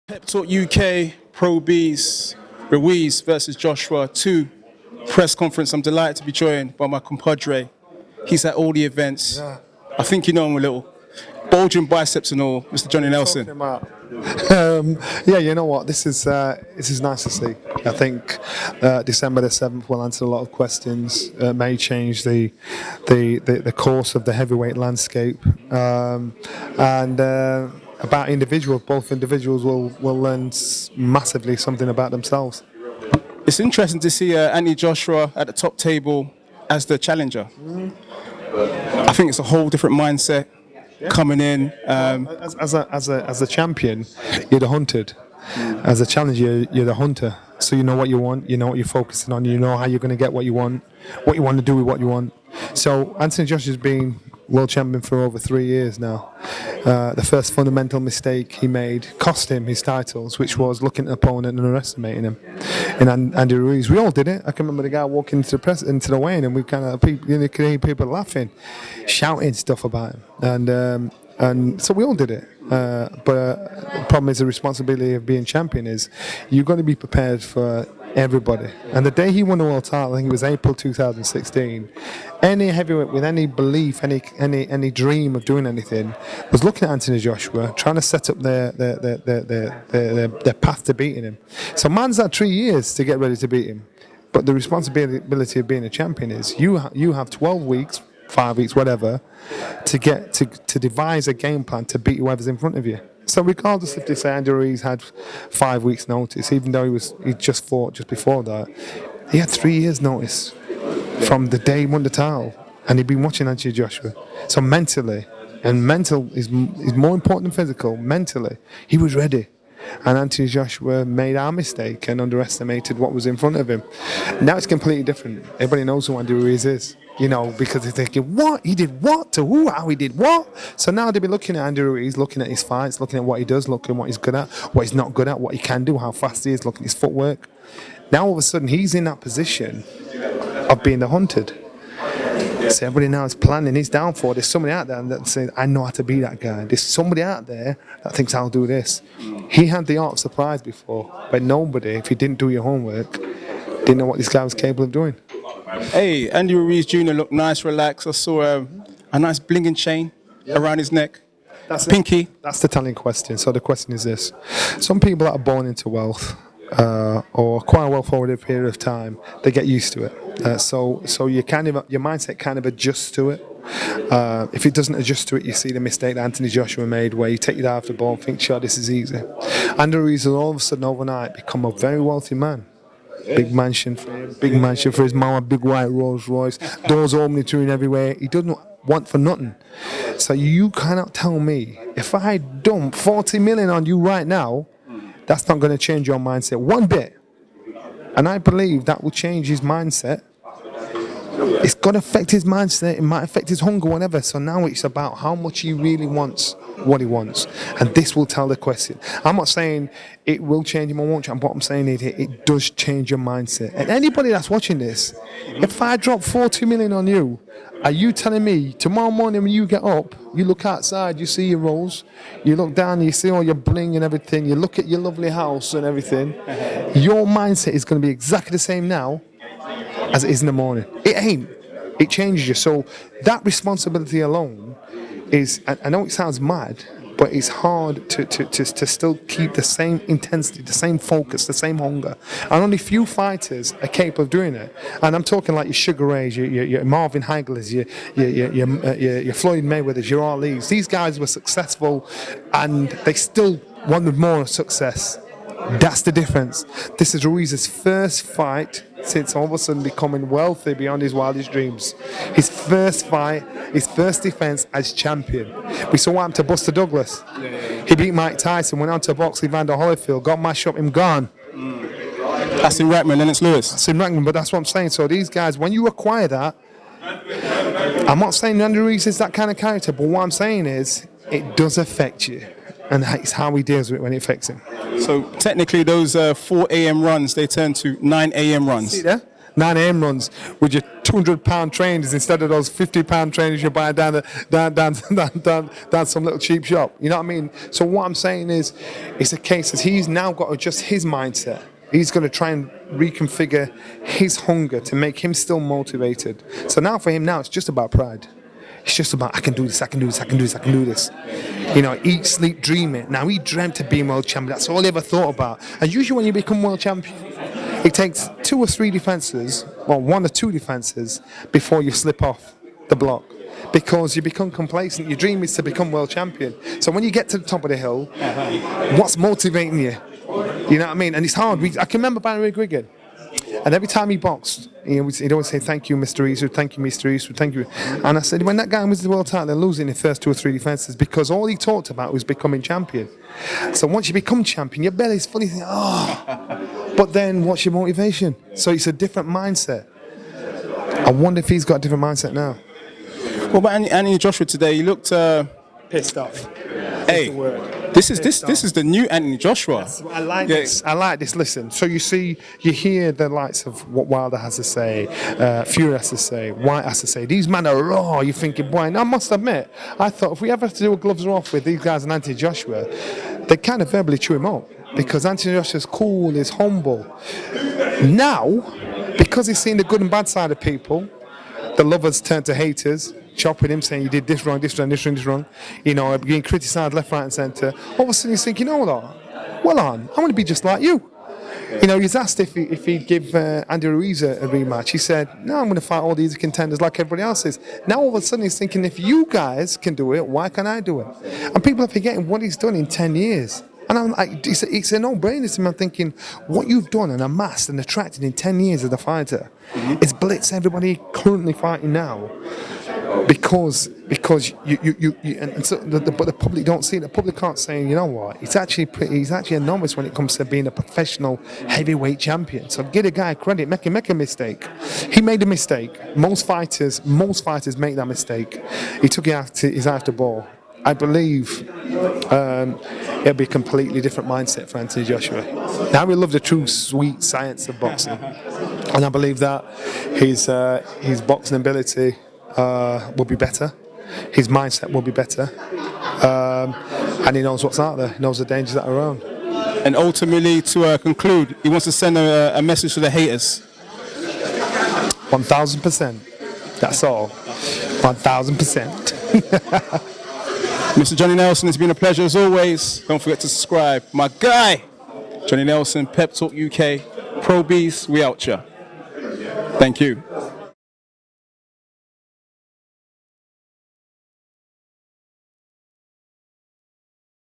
Pep Talk UK, Pro B's, Ruiz versus Joshua 2 press conference. I'm delighted to be joined by my compadre. He's at all the events. Yeah. I think you know him a little. Bulging biceps and all, Mr. Johnny Nelson. Yeah, you know what? This is nice to see. I think December the 7th will answer a lot of questions. May change the course of the heavyweight landscape. And about individuals, both individuals will learn massively something about themselves. It's interesting to see Anthony Joshua at the top table as the challenger. I think it's a whole different mindset coming in. As a champion, you're the hunted. As a challenger, you're the hunter. So you know what you want, you know what you're focusing on, you know how you're going to get what you want to do with what you want. So Anthony Joshua's been world champion for over 3 years now. The first fundamental mistake he made cost him his titles, which was looking at the opponent and underestimating him. And Andy Ruiz, we all did it. I can remember the guy walking into the weigh-in, and we kind of could hear people laughing, shouting stuff about him, and so we all did it. But the problem is the responsibility of being champion is you've got to be prepared for everybody. And the day he won the world title, I think it was April 2016, any heavyweight with any belief, any dream of doing anything, was looking at Anthony Joshua, trying to set up their path to beating him. So man's had 3 years to get ready to beat him. But the responsibility of being a champion is you have 12 weeks, 5 weeks, whatever, to devise a game plan to beat whoever's in front of you. So regardless if they say Andy Ruiz had 5 weeks notice, even though he just fought just before that, he had 3 years notice from the day he won the title, and he'd been watching Anthony Joshua. So mentally, and mental is more important than physical, mentally, he was ready. And Anthony Joshua made our mistake and underestimated what was in front of him. Now it's completely different. Everybody knows who Andy Ruiz is, because they're thinking, what? He did what? To who? How he did what? So now they'll be looking at Andy Ruiz, looking at his fights, looking at what he does, looking at what he's good at, what he's not good at, what he can do, how fast he is, looking at his footwork. Now all of a sudden he's in that position of being the hunted. So everybody now is planning his downfall. There's somebody out there that says, I know how to be that guy. There's somebody out there that thinks I'll do this. He had the art of surprise before, but nobody, if you didn't do your homework, didn't know what this guy was capable of doing. Hey, Andy Ruiz Jr. looked nice, relaxed. I saw a nice blinging chain around his neck. That's Pinky. it. That's the telling question. So the question is this. Some people that are born into wealth, or quite a well forwarded period of time, they get used to it. So your mindset kind of adjusts to it. If it doesn't adjust to it, you see the mistake that Anthony Joshua made, where you take your eye off the ball and think, sure, this is easy. Andy Ruiz will all of a sudden overnight become a very wealthy man. Big mansion for him, big mansion for his mama, big white Rolls Royce, doors opening to him everywhere. He doesn't want for nothing. So you cannot tell me, if I dump 40 million on you right now, that's not going to change your mindset one bit. And I believe that will change his mindset. It's going to affect his mindset. It might affect his hunger, whatever. So now it's about how much he really wants what he wants. And this will tell the question. I'm not saying it will change him or won't change. What I'm saying is it does change your mindset. And anybody that's watching this, if I drop 40 million on you, are you telling me tomorrow morning when you get up, you look outside, you see your rolls, you look down, you see all your bling and everything, you look at your lovely house and everything, your mindset is going to be exactly the same now as it is in the morning? It ain't. It changes you. So that responsibility alone is, I know it sounds mad, but it's hard to still keep the same intensity, the same focus, the same hunger. And only few fighters are capable of doing it. And I'm talking like your Sugar Rays, your Marvin Haglers, your Floyd Mayweathers, your Ali's. These guys were successful and they still wanted more success. That's the difference. This is Ruiz's first fight since all of a sudden becoming wealthy beyond his wildest dreams. His first fight, his first defense as champion. We saw what happened to Buster Douglas. He beat Mike Tyson, went on to box Evander Holyfield, got mashed up, him gone. Hassan Rahman, Lennox Lewis. Hassan Rahman, but that's what I'm saying. So these guys, when you acquire that, I'm not saying Andy Ruiz is that kind of character, but what I'm saying is it does affect you. And it's how he deals with it when it affects him. So technically those 4 a.m. runs, they turn to 9 a.m. runs. See there? 9 a.m. runs with your 2 £200 trainers instead of those £50 trainers you buy down some little cheap shop. You know what I mean? So what I'm saying is, it's a case that he's now got to adjust his mindset. He's going to try and reconfigure his hunger to make him still motivated. So now for him, it's just about pride. It's just about, I can do this, I can do this, I can do this, I can do this. You know, eat, sleep, dream it. Now, he dreamt of being world champion. That's all he ever thought about. And usually when you become world champion, it takes 2 or 3 defences, well, 1 or 2 defences, before you slip off the block. Because you become complacent. Your dream is to become world champion. So when you get to the top of the hill, what's motivating you? You know what I mean? And it's hard. I can remember Barry McGuigan. And every time he boxed, he'd always say, thank you, Mr. Eastwood, thank you, Mr. Eastwood, thank you. And I said, when that guy wins the world title, they're losing the first 2 or 3 defences because all he talked about was becoming champion. So once you become champion, your belly's full, you think, oh. But then what's your motivation? So it's a different mindset. I wonder if he's got a different mindset now. Well, but Anthony Joshua today, he looked Pissed off. Hey, this is the new Anthony Joshua. I like this. I like this. Listen, so you hear the likes of what Wilder has to say, Fury has to say, White has to say. These men are raw. You're thinking, boy, and I must admit, I thought if we ever have to do a gloves are off with these guys and Anthony Joshua, they kind of verbally chew him up because Anthony Joshua's cool, he's humble. Now, because he's seen the good and bad side of people, the lovers turn to haters, chopping him, saying you did this wrong, this wrong, this wrong, this wrong. You know, being criticised left, right, and centre. All of a sudden he's thinking, you know what? Well, I want to be just like you. You know, he's asked if he'd give Andy Ruiz a rematch. He said, no, I'm going to fight all these contenders like everybody else is. Now all of a sudden he's thinking, if you guys can do it, why can't I do it? And people are forgetting what he's done in 10 years. And I'm like, it's a no-brainer to me. I'm thinking, what you've done and amassed and attracted in 10 years as a fighter is blitz everybody currently fighting now. Because you and so but the public don't see it. The public can't say, you know what, he's actually a novice when it comes to being a professional heavyweight champion. So give a guy credit, make a mistake. He made a mistake. Most fighters make that mistake. He took his eye off the ball. I believe it'll be a completely different mindset for Anthony Joshua. Now we love the true sweet science of boxing, and I believe that his boxing ability will be better, his mindset will be better, and he knows what's out there, he knows the dangers that are around. And ultimately, to conclude, he wants to send a message to the haters. 1,000%. That's all. 1,000%. Mr. Johnny Nelson, it's been a pleasure as always. Don't forget to subscribe. My guy, Johnny Nelson, Pep Talk UK, Pro Beast, we out ya. Thank you.